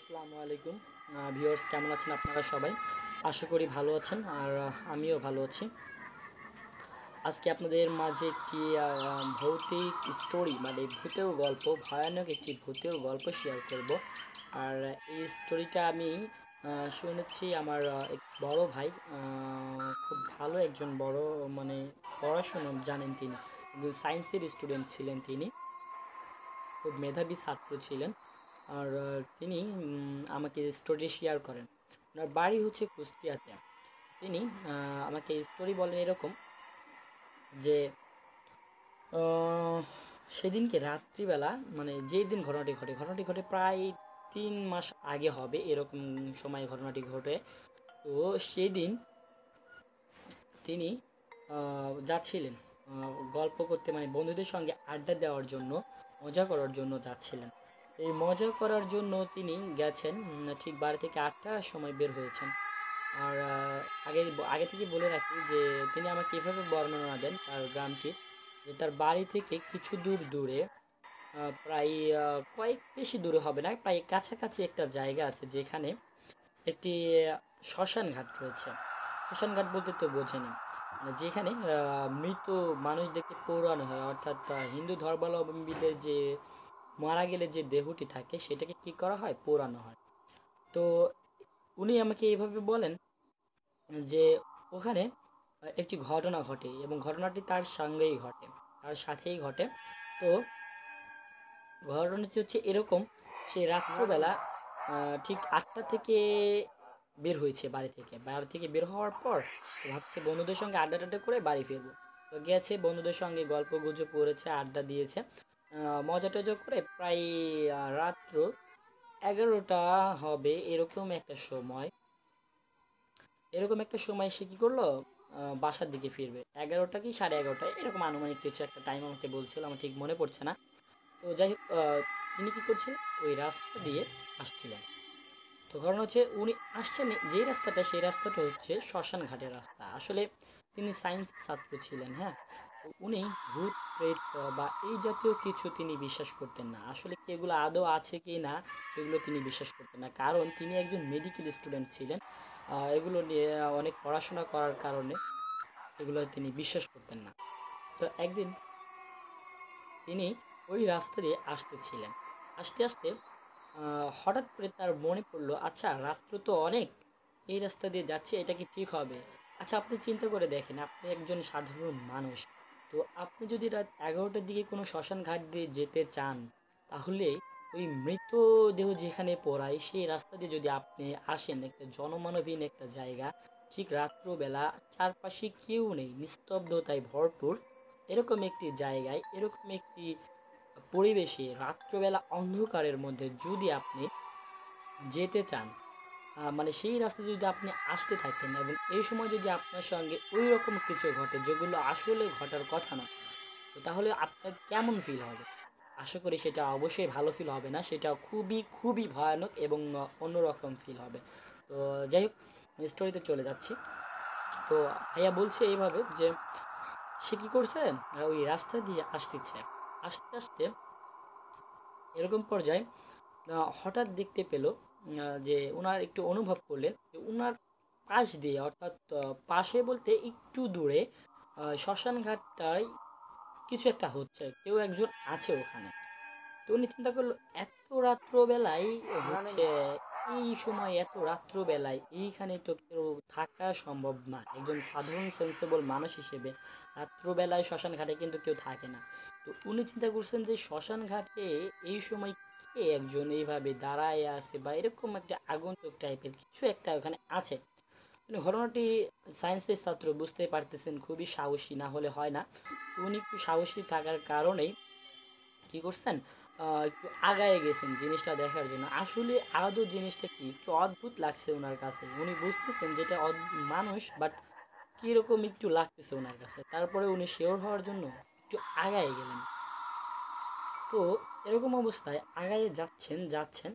আসসালামু আলাইকুম ভিউয়ার্স, কেমন আছেন আপনারা সবাই? আশা করি ভালো আছেন। আর আমিও ভালো আছি। আজকে আপনাদের মাঝে একটি ভৌতিক স্টোরি, মানে ভূতের গল্প, ভয়ানক একটি ভূতের গল্প শেয়ার করব। আর এই স্টোরিটা আমি শুনেছি আমার এক বড় ভাই, খুব ভালো একজন বড়, মানে পড়াশুনো জানেন তিনি, কিন্তু সায়েন্সের স্টুডেন্ট ছিলেন তিনি, খুব মেধাবী ছাত্র ছিলেন। আর তিনি আমাকে স্টোরি শেয়ার করেন। ওনার বাড়ি হচ্ছে কুষ্টিয়াতে। তিনি আমাকে স্টোরি বলেন এরকম যে সেদিনকে রাত্রিবেলা, মানে যেই দিন ঘটনাটি ঘটে প্রায় 3 মাস আগে হবে, এরকম সময় ঘটনাটি ঘটে। তো সেই দিন তিনি যাচ্ছিলেন গল্প করতে, মানে বন্ধুদের সঙ্গে আড্ডা দেওয়ার জন্য, মজা করার জন্য যাচ্ছিলেন। এই মজা করার জন্য তিনি গেছেন, ঠিক বাড়ি থেকে 8টার সময় বের হয়েছেন। আর আগে আগে থেকে বলে রাখি যে তিনি আমাকে এভাবে বর্ণনা দেন তার গ্রামটির, যে তার বাড়ি থেকে কিছু দূর দূরে, প্রায় কয়েক বেশি দূরে হবে না, প্রায় কাছাকাছি একটা জায়গা আছে যেখানে একটি শ্মশান ঘাট রয়েছে। শ্মশান ঘাট বলতে তো বোঝেনি, মানে যেখানে মৃত মানুষদেরকে পোড়ানো হয়, অর্থাৎ হিন্দু ধর্মাবলম্বীদের যে মারা গেলে যে দেহটি থাকে সেটাকে কি করা হয়, পোড়ানো হয়। তো উনি আমাকে এইভাবে বলেন যে ওখানে একটি ঘটনা ঘটে, এবং ঘটনাটি তার সঙ্গেই ঘটে, তার সাথেই ঘটে। তো ঘটনাটি হচ্ছে এরকম, সে রাত্রবেলা ঠিক 8টা থেকে বের হয়েছে বাড়ি থেকে বের হওয়ার পর তো ভাবছে বন্ধুদের সঙ্গে আড্ডা টাড্ডা করে বাড়ি ফিরবো। তো গেছে, বন্ধুদের সঙ্গে গল্প গুজব করেছে, আড্ডা দিয়েছে, মজা টজা করে প্রায় রাত্র 11টা হবে, এরকম একটা সময় সে কী করলো, বাসার দিকে ফিরবে। 11টা কি 11:30 এরকম আনুমানিক কিছু একটা টাইম আমাকে বলছিল, আমার ঠিক মনে পড়ছে না। তো যাই হোক, তিনি কী করছিলেন, ওই রাস্তা দিয়ে আসছিলেন। তো কারণ হচ্ছে উনি আসছেন যেই রাস্তাটা, সেই রাস্তাটা হচ্ছে শ্মশান ঘাটের রাস্তা। আসলে তিনি সায়েন্স ছাত্র ছিলেন, হ্যাঁ। তো উনি ভূত প্রেত বা এই জাতীয় কিছু তিনি বিশ্বাস করতেন না। আসলে কি এগুলো আদৌ আছে কি না, এগুলো তিনি বিশ্বাস করতেন না, কারণ তিনি একজন মেডিকেল স্টুডেন্ট ছিলেন। এগুলো নিয়ে অনেক পড়াশোনা করার কারণে এগুলো তিনি বিশ্বাস করতেন না। তো একদিন তিনি ওই রাস্তা দিয়ে আসতেছিলেন, আসতে আসতে হঠাৎ করে তার মনে পড়লো, আচ্ছা রাত্র তো অনেক, এই রাস্তা দিয়ে যাচ্ছে, এটা কি ঠিক হবে? আচ্ছা আপনি চিন্তা করে দেখেন, আপনি একজন সাধারণ মানুষ, তো আপনি যদি রাত 11টার দিকে কোনো শ্মশান ঘাট দিয়ে যেতে চান, তাহলে ওই মৃতদেহ যেখানে পড়ায় সেই রাস্তা দিয়ে যদি আপনি আসেন, একটা জনমানবহীন একটা জায়গা, ঠিক রাত্রবেলা, চারপাশে কেউ নেই, নিস্তব্ধতায় ভরপুর, এরকম একটি জায়গায়, এরকম একটি পরিবেশে রাত্রবেলা অন্ধকারের মধ্যে যদি আপনি যেতে চান, মানে সেই রাস্তায় যদি আপনি আসতে থাকেন, এবং এই সময় যদি আপনার সঙ্গে ওই রকম কিছু ঘটে যেগুলো আসলে ঘটার কথা না, তো তাহলে আপনার কেমন ফিল হবে? আশা করি সেটা অবশ্যই ভালো ফিল হবে না, সেটা খুবই খুবই ভয়ানক এবং অন্যরকম ফিল হবে। তো যাই হোক, স্টোরিতে চলে যাচ্ছি। তো ভাইয়া বলছে এইভাবে যে সে কী করছে, ওই রাস্তা দিয়ে আসতেছে, আসতে আসতে এরকম পর্যায়ে হঠাৎ দেখতে পেল, যে ওনার একটু অনুভব করলেন যে ওনার পাশ দিয়ে, অর্থাৎ পাশে বলতে একটু দূরে, শ্মশান ঘাটটায় কিছু একটা হচ্ছে, কেউ একজন আছে ওখানে। তো উনি চিন্তা করলো, এত রাত্রবেলায় হচ্ছে, এই সময় এত রাত্রবেলায় এইখানে তো কেউ থাকা সম্ভব না, একজন সাধারণ সেন্সেবল মানুষ হিসেবে রাত্রবেলায় শ্মশান ঘাটে কিন্তু কেউ থাকে না। তো উনি চিন্তা করছেন যে শ্মশান ঘাটে এই সময় কে একজন এইভাবে দাঁড়ায় আছে, বা এরকম একটা আগন্তুক টাইপের কিছু একটা ওখানে আছে। মানে ঘটনাটি সায়েন্সের ছাত্র, বুঝতে পারতেছেন, খুবই সাহসী, না হলে হয় না। তো উনি একটু সাহসী থাকার কারণেই কি করছেন, একটু আগায় গেছেন জিনিসটা দেখার জন্য। আসলে আদৌ জিনিসটা কি, একটু অদ্ভুত লাগছে ওনার কাছে, উনি বুঝতেছেন যেটা মানুষ, বাট কীরকম একটু লাগতেছে ওনার কাছে। তারপরে উনি শিওর হওয়ার জন্য একটু আগায় গেলেন। তো এরকম অবস্থায় আগায় যাচ্ছেন যাচ্ছেন,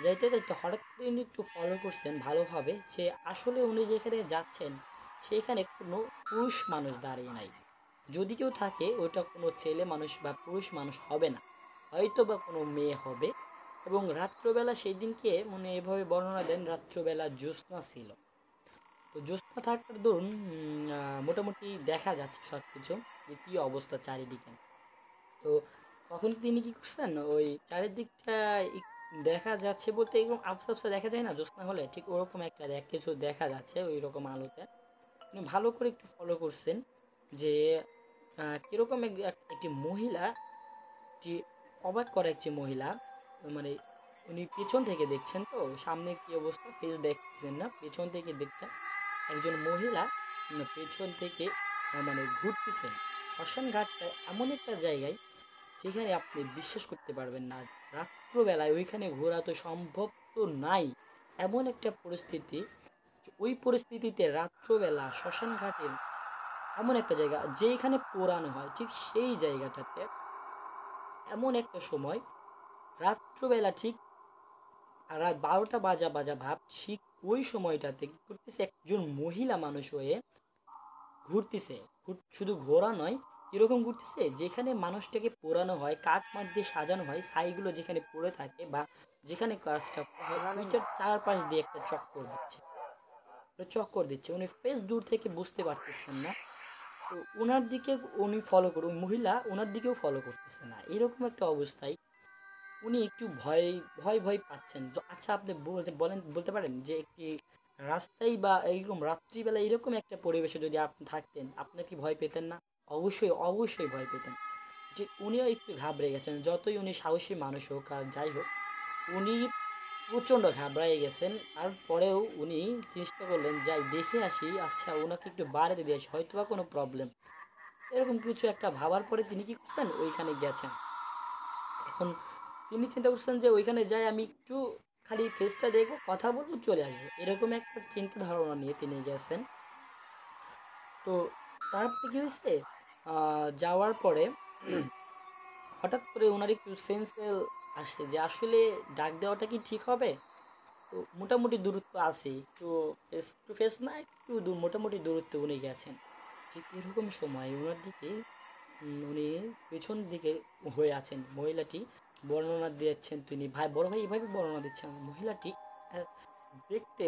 যাইতে যাইতে হঠাৎ করে উনি একটু ফলো করছেন ভালোভাবে, যে আসলে উনি যেখানে যাচ্ছেন সেখানে কোনো পুরুষ মানুষ দাঁড়িয়ে নাই। যদি কেউ থাকে ওটা কোনো ছেলে মানুষ বা পুরুষ মানুষ হবে না, হয়তো বা কোনো মেয়ে হবে, এবং রাত্রবেলা সেই দিনকে মানে এভাবে বর্ণনা দেন, রাত্রবেলা জ্যোৎস্না ছিল। তো জ্যোৎস্না থাকার দরুন মোটামুটি দেখা যাচ্ছে সব কিছু যে কী অবস্থা চারিদিকে। তো তখন তিনি কি করছেন, ওই চারিদিকটা দেখা যাচ্ছে বলতে এরকম আবছা আবছা দেখা যায় না জ্যোৎস্না হলে, ঠিক ওরকম একটা কিছু দেখা যাচ্ছে ওই রকম আলোতে। উনি ভালো করে একটু ফলো করছেন যে কীরকম একটি মহিলা, একটি অবাক করা একটি মহিলা, মানে উনি পেছন থেকে দেখছেন, তো সামনে কি অবস্থা ফেস দেখছেন না, পেছন থেকে দেখছেন একজন মহিলা পেছন থেকে মানে ঘুরতেছেন। শ্মশান ঘাটটা এমন একটা জায়গায় যেখানে আপনি বিশ্বাস করতে পারবেন না, রাত্রবেলায় ওইখানে ঘোরা তো সম্ভব তো নাই, এমন একটা পরিস্থিতি। ওই পরিস্থিতিতে রাত্রবেলা শ্মশান ঘাটের এমন একটা জায়গা যেখানে পোড়ানো হয়, ঠিক সেই জায়গাটাতে এমন একটা সময় রাত্রবেলা ঠিক রাত 12টা বাজা বাজা ভাব, ঠিক ওই সময়টাতে কি করতেছে, একজন মহিলা মানুষ হয়ে ঘুরতেছে। শুধু ঘোরা নয়, এরকম ঘুরতেছে যেখানে মানুষটাকে পোড়ানো হয়, কাঠ মাঠ দিয়ে সাজানো হয়, ছাইগুলো যেখানে পড়ে থাকে বা যেখানে কাজটা হয় ওইটার চারপাশ দিয়ে একটা চক্কর দিচ্ছে, চক্কর দিচ্ছে। উনি ফেস দূর থেকে বুঝতে পারতেছেন না, তো ওনার দিকে উনি ফলো করে, ওই মহিলা ওনার দিকেও ফলো করতেছে না, এরকম একটা অবস্থায় উনি একটু ভয় ভয় ভয় পাচ্ছেন। আচ্ছা আপনি বলেন, বলতে পারেন যে একটি রাস্তায় বা এইরকম রাত্রিবেলা এরকম একটা পরিবেশে যদি আপনি থাকতেন, আপনার কি ভয় পেতেন না? অবশ্যই অবশ্যই ভয় পেতেন। যে উনিও একটু ঘাবড়ে গেছেন, যতই উনি সাহসী মানুষ হোক আর যাই হোক, উনি প্রচণ্ড ঘাবড়ায় গেছেন। তারপরেও উনি চেষ্টা করলেন যাই দেখে আসি, আচ্ছা ওনাকে একটু বাড়িতে দিয়ে আসি, হয়তো বা কোনো প্রবলেম, এরকম কিছু একটা ভাবার পরে তিনি কি করছেন, ওইখানে গেছেন। এখন তিনি চিন্তা করছেন যে ওইখানে যাই আমি একটু খালি ফেসটা দেখবো, কথা বলবো, চলে আসবো, এরকম একটা চিন্তা ধারণা নিয়ে তিনি গেছেন। তো তারপরে কি হয়েছে, যাওয়ার পরে হঠাৎ করে ওনার একটু সেন্সে আসছে যে আসলে ডাক দেওয়াটা কি ঠিক হবে। তো মোটামুটি দূরত্ব আছে, একটু ফেস টু ফেস না, একটু মোটামুটি দূরত্বে উনি গেছেন। ঠিক এরকম সময় ওনার দিকে উনি পেছন দিকে হয়ে আছেন মহিলাটি, বর্ণনা দিচ্ছেন তিনি, ভাই বড় ভাই এভাবে বর্ণনা দিচ্ছেন মহিলাটি আহ, দেখতে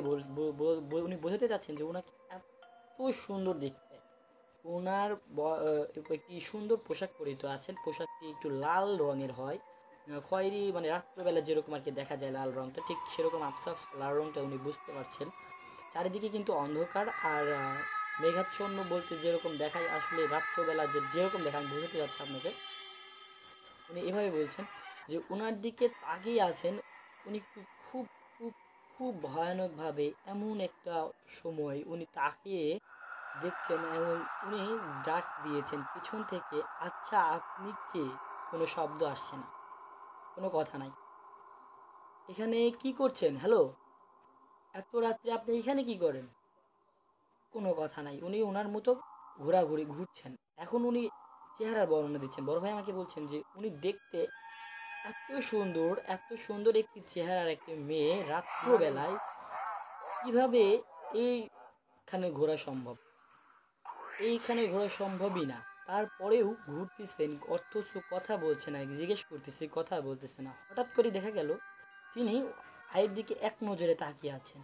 উনি বোঝাতে চাচ্ছেন যে ওনাকে এত সুন্দর দেখতে। ওনার একটি সুন্দর পোশাক পরিহিত আছেন, পোশাকটি একটু লাল রঙের হয়, খয়েরি মানে রাত্রবেলা যেরকম আর কি দেখা যায় লাল রঙটা, ঠিক সেরকম আফসা লাল রঙটা উনি বুঝতে পারছেন। চারিদিকে কিন্তু অন্ধকার আর মেঘাচ্ছন্ন বলতে যেরকম দেখায়, আসলে রাত্রবেলা যেরকম দেখায় আমি বোঝাতে যাচ্ছি আপনাকে। উনি এভাবে বলছেন যে ওনার দিকে তাকিয়ে আছেন, উনি একটু খুব খুব খুব ভয়ানকভাবে এমন একটা সময় উনি তাকিয়ে দেখছেন এবং উনি ডাক দিয়েছেন পিছন থেকে, আচ্ছা আপনি কে? কোনো শব্দ আসছে না, কোনো কথা নাই। এখানে কি করছেন? হ্যালো, এত রাত্রে আপনি এখানে কি করেন? কোনো কথা নাই। উনি ওনার মতো ঘোরাঘুরি ঘুরছেন। এখন উনি চেহারার বর্ণনা দিচ্ছেন। বড় ভাই আমাকে বলছেন যে উনি দেখতে এত সুন্দর, এত সুন্দর একটি চেহারার একটি মেয়ে রাত্রবেলায় কিভাবে এইখানে ঘোরা সম্ভব? এইখানে ঘোরা সম্ভবই না। তারপরেও ঘুরতেছেন, অথচ কথা বলছে না, জিজ্ঞেস করতেছি কথা বলতেছে না। হঠাৎ করে দেখা গেল তিনি ভাইয়ের দিকে এক নজরে তাকিয়ে আছেন।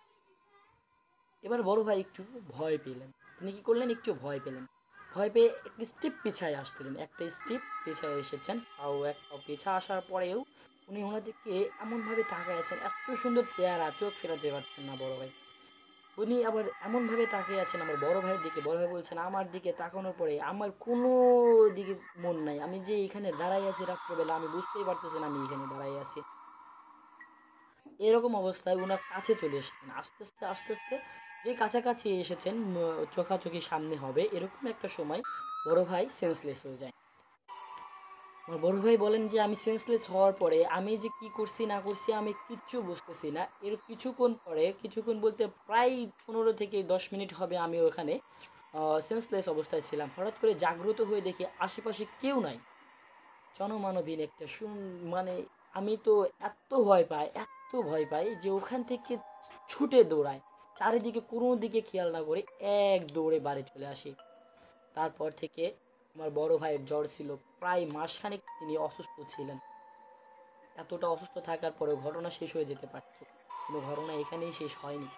এবার বড় ভাই একটু ভয় পেলেন। তিনি কি করলেন, একটু ভয় পেলেন। ভয় পেয়ে একটি স্টেপ পিছায় আসছিলেন, একটা স্টেপ পিছায় এসেছেন, তাও এক পাও পিছা আসার পরেও উনি ওনাদেরকে এমনভাবে তাকায় আছেন, এত সুন্দর চেহারা, চোখ ফেরাতে পারছেন না বড় ভাই। উনি আবার এমনভাবে তাকিয়ে আছেন আমার বড় ভাইয়ের দিকে, বড় ভাই বলছেন আমার দিকে তাকানোর পরে আমার কোনো দিকে মন নাই, আমি যে এখানে দাঁড়াই আছি রাত্রবেলা আমি বুঝতেই পারতেছি না আমি এখানে দাঁড়াই আছি। এরকম অবস্থায় ওনার কাছে চলে এসেছেন, আস্তে আস্তে আস্তে আস্তে যে কাছাকাছি এসেছেন, চোখাচোখি সামনে হবে এরকম একটা সময় বড় ভাই সেন্সলেস হয়ে যায়। আমার বড় ভাই বলেন যে আমি সেন্সলেস হওয়ার পরে আমি যে কি করছি না করছি আমি কিচ্ছু বুঝতেছি না। এর কিছুক্ষণ পরে, কিছুক্ষণ বলতে প্রায় 15 থেকে 10 মিনিট হবে আমি ওখানে সেন্সলেস অবস্থায় ছিলাম। হঠাৎ করে জাগ্রত হয়ে দেখি আশেপাশে কেউ নাই, জনমানবহীন একটা মানে আমি তো এত ভয় পাই, এত ভয় পাই যে ওখান থেকে ছুটে দৌড়াই, চারিদিকে কোনো দিকে খেয়াল না করে এক দৌড়ে বাড়ি চলে আসি। তারপর থেকে আমার বড় ভাইয়ের জ্বর ছিল, প্রায় মাসখানেক তিনি অসুস্থ ছিলেন। এতটা অসুস্থ থাকার পরেও ঘটনা শেষ হয়ে যেতে পারত, কিন্তু ঘটনা এখানেই শেষ হয়নি।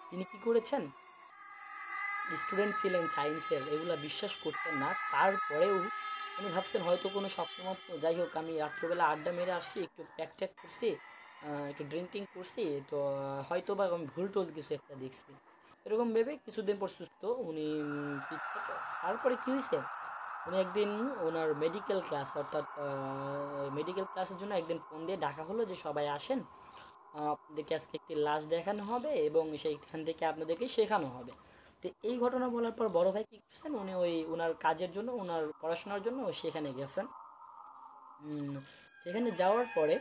তিনি কি করেছেন, স্টুডেন্ট ছিলেন সায়েন্সের, এগুলো বিশ্বাস করতেন না, তারপরেও উনি ভাবছেন হয়তো কোনো স্বপ্ন, যাই হোক আমি রাত্রবেলা আড্ডা মেরে আসছি, একটু প্যাক ট্যাক করছি, একটু ড্রিঙ্কিং করছি, তো হয়তো বা আমি ভুল টুল কিছু একটা দেখছি, এরকম ভেবে কিছুদিন পর সুস্থ উনি ফিট। তারপরে কী হয়েছে, উনি একদিন ওনার মেডিকেল ক্লাস, অর্থাৎ মেডিকেল ক্লাসের জন্য একদিন ফোন দিয়ে ডাকা হলো যে সবাই আসেন, আপনাদেরকে আজকে একটি লাশ দেখানো হবে এবং সেইখান থেকে আপনাদেরকে শেখানো হবে। তো এই ঘটনা বলার পর বড় ভাই কী করছেন, উনি ওই ওনার কাজের জন্য, ওনার পড়াশোনার জন্য সেখানে গেছেন। সেখানে যাওয়ার পরে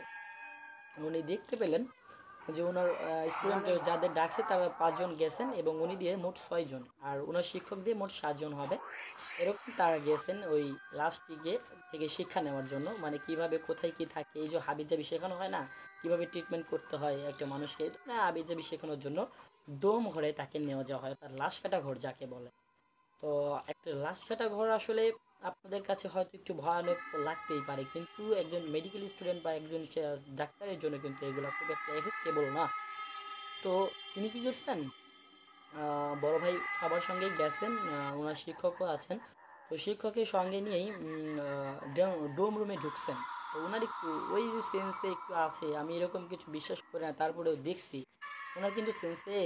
উনি দেখতে পেলেন যে ওনার স্টুডেন্ট যাদের ডাকছে তারা 5 জন গেছেন এবং উনি দিয়ে মোট 6 জন, আর ওনার শিক্ষক দিয়ে মোট 7 জন হবে, এরকম তারা গেছেন ওই লাশটিকে থেকে শিক্ষা নেওয়ার জন্য, মানে কিভাবে কোথায় কি থাকে, এই যে হাবিজাবি শেখানো হয় না, কিভাবে ট্রিটমেন্ট করতে হয় একটা মানুষকে, না হাবিজাবি শেখানোর জন্য ডোম ঘরে তাকে নেওয়া যাওয়া হয়, তার লাশ কাটা ঘর যাকে বলে। তো একটা লাশ কাটা ঘর আসলে আপনাদের কাছে হয়তো একটু ভয়ানক তো লাগতেই পারে, কিন্তু একজন মেডিকেল স্টুডেন্ট বা একজন ডাক্তারের জন্য কিন্তু এগুলো খুব একটা এফেক্টেবল না। তো তিনি কি করছেন, বড় ভাই সবার সঙ্গেই গেছেন, ওনার শিক্ষকও আছেন, তো শিক্ষকের সঙ্গে নিয়েই ডোম রুমে ঢুকছেন। তো ওনার একটু ওই সেন্সে একটু আছে, আমি এরকম কিছু বিশ্বাস করি না, তারপরেও দেখছি ওনার কিন্তু সেন্সে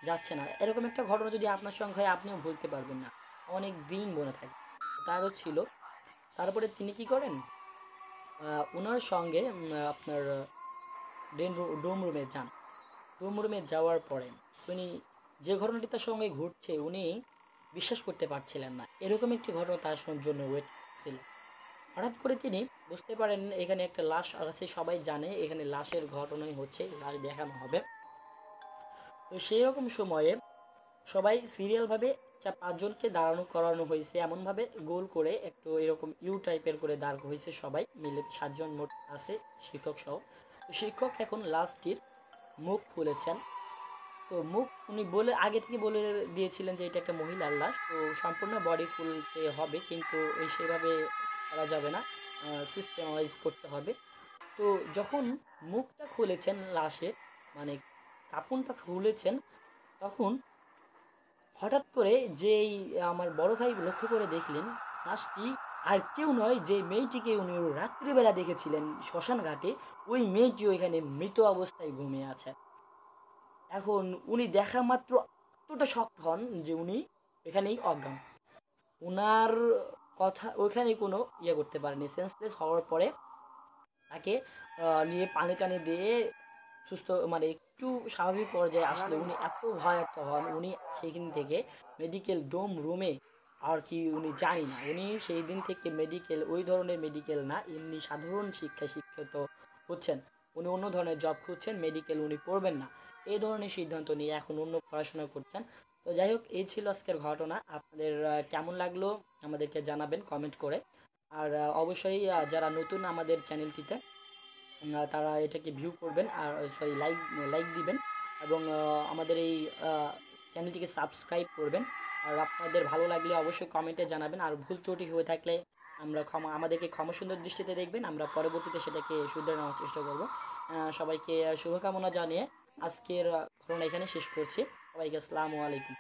যাচ্ছে না। এরকম একটা ঘটনা যদি আপনার সঙ্গে হয় আপনিও ভুলতে পারবেন না, অনেক দিন মনে থাকে। তারও ছিল। তারপরে তিনি কি করেন, ওনার সঙ্গে আপনার ডোম রুমে যান। ডোম রুমে যাওয়ার পরে উনি যে ঘটনাটি তার সঙ্গে ঘটছে উনি বিশ্বাস করতে পারছিলেন না, এরকম একটি ঘটনা তার জন্য ওয়েট ছিল। হঠাৎ করে তিনি বুঝতে পারেন এখানে একটা লাশ আছে, সবাই জানে এখানে লাশের ঘটনাই হচ্ছে, লাশ দেখানো হবে। তো সেই রকম সময়ে সবাই সিরিয়ালভাবে 5 জনকে দাঁড়ানো করানো হয়েছে, এমনভাবে গোল করে একটু এরকম ইউ টাইপের করে দাঁড় হয়েছে, সবাই মিলে 7 জন মোট আছে শিক্ষক সহ। তো শিক্ষক এখন লাস্টটির মুখ খুলেছেন। তো মুখ উনি বলে আগে থেকে বলে দিয়েছিলেন যে এটা একটা মহিলার লাশ, তো সম্পূর্ণ বডি খুলতে হবে, কিন্তু ওই সেভাবে করা যাবে না, সিস্টেম ওয়াইজ করতে হবে। তো যখন মুখটা খুলেছেন লাশের, মানে কাপড়টা খুলেছেন, তখন হঠাৎ করে যেই আমার বড় ভাই লক্ষ্য করে দেখলেন লাশটি আর কেউ নয়, যে মেয়েটিকে উনি রাত্রিবেলা দেখেছিলেন শ্মশান ঘাটে, ওই মেয়েটি ওইখানে মৃত অবস্থায় ঘুমিয়ে আছে। এখন উনি দেখা মাত্র এতটা শক্ট হন যে উনি এখানেই অজ্ঞান, ওনার কথা ওইখানেই কোনো ইয়ে করতে পারেনি, সেন্সলেস হওয়ার পরে তাকে নিয়ে পানি টানি দিয়ে সুস্থ, মানে একটু স্বাভাবিক পর্যায়ে আসলে উনি এত ভয়ার্থ হন, উনি সেইখান থেকে মেডিকেল ডোম রুমে, আর কি উনি জানি না, উনি সেই দিন থেকে মেডিকেল, ওই ধরনের মেডিকেল না, এমনি সাধারণ শিক্ষায় শিক্ষিত হচ্ছেন, উনি অন্য ধরনের জব খুঁজছেন, মেডিকেল উনি পড়বেন না, এই ধরনের সিদ্ধান্ত নিয়ে এখন অন্য পড়াশোনা করছেন। তো যাই হোক, এই ছিল আজকের ঘটনা, আপনাদের কেমন লাগলো আমাদেরকে জানাবেন কমেন্ট করে। আর অবশ্যই যারা নতুন আমাদের চ্যানেলটিতে, তারা এটাকে ভিউ করবেন, আর সরি লাইক লাইক দিবেন, এবং আমাদের এই চ্যানেলটিকে সাবস্ক্রাইব করবেন। আর আপনাদের ভালো লাগলে অবশ্যই কমেন্টে জানাবেন, আর ভুল ত্রুটি হয়ে থাকলে আমাদেরকে ক্ষমা সুন্দর দৃষ্টিতে দেখবেন, আমরা পরবর্তীতে সেটাকে শুধরে নেওয়ার চেষ্টা করব। সবাইকে শুভকামনা জানিয়ে আজকের ঘটনা এখানে শেষ করছি। সবাইকে আসসালামু আলাইকুম।